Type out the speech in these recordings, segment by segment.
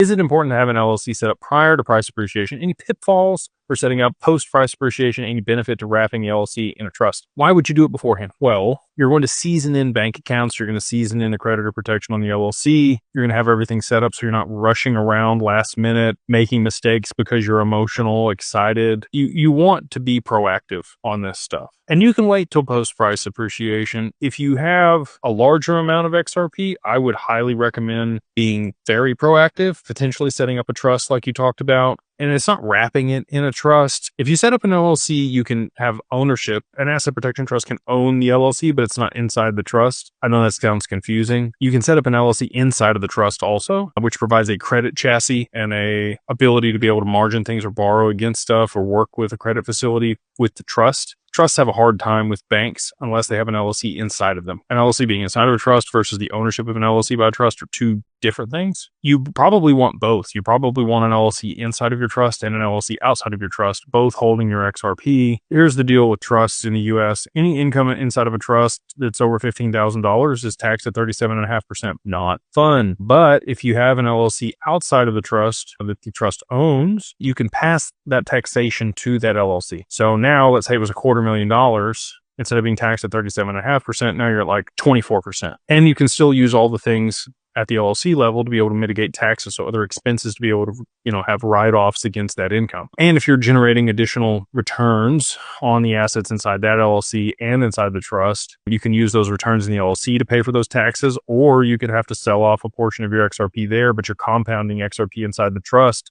Is it important to have an LLC set up prior to price appreciation? Any pitfalls for setting up post-price appreciation? Any benefit to wrapping the LLC in a trust? Why would you do it beforehand? Well, you're going to season in bank accounts. You're going to season in the creditor protection on the LLC. You're going to have everything set up so you're not rushing around last minute, making mistakes because you're emotional, excited. You want to be proactive on this stuff. And you can wait till post-price appreciation. If you have a larger amount of XRP, I would highly recommend being very proactive, potentially setting up a trust like you talked about. And it's not wrapping it in a trust. If you set up an LLC, you can have ownership. An asset protection trust can own the LLC, but it's not inside the trust. I know that sounds confusing. You can set up an LLC inside of the trust also, which provides a credit chassis and a ability to be able to margin things or borrow against stuff or work with a credit facility with the trust. Trusts have a hard time with banks unless they have an LLC inside of them. An LLC being inside of a trust versus the ownership of an LLC by a trust are two different things. You probably want both. You probably want an LLC inside of your trust and an LLC outside of your trust, both holding your XRP. Here's the deal with trusts in the US. Any income inside of a trust that's over $15,000 is taxed at 37.5%. Not fun. But if you have an LLC outside of the trust that the trust owns, you can pass that taxation to that LLC. So now let's say it was $250,000. Instead of being taxed at 37.5%, now you're at like 24%. And you can still use all the things at the LLC level to be able to mitigate taxes, so other expenses to be able to, have write-offs against that income. And if you're generating additional returns on the assets inside that LLC and inside the trust, you can use those returns in the LLC to pay for those taxes, or you could have to sell off a portion of your XRP there, but you're compounding XRP inside the trust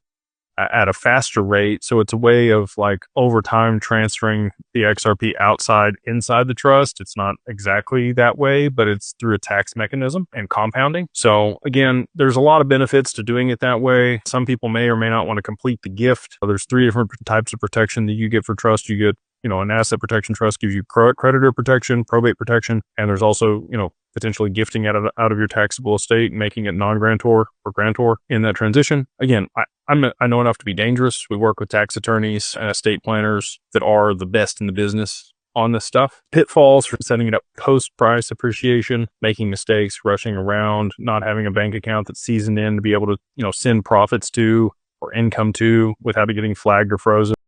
at a faster rate. So it's a way of like over time transferring the XRP inside the trust. It's not exactly that way, but it's through a tax mechanism and compounding. So again, there's a lot of benefits to doing it that way. Some people may or may not want to complete the gift. There's 3 different types of protection that you get for trust. You get an asset protection trust gives you creditor protection, probate protection, and there's also, potentially gifting out of your taxable estate and making it non-grantor or grantor in that transition. Again, I know enough to be dangerous. We work with tax attorneys and estate planners that are the best in the business on this stuff. Pitfalls for setting it up post-price appreciation, making mistakes, rushing around, not having a bank account that's seasoned in to be able to, send profits to or income to without it getting flagged or frozen.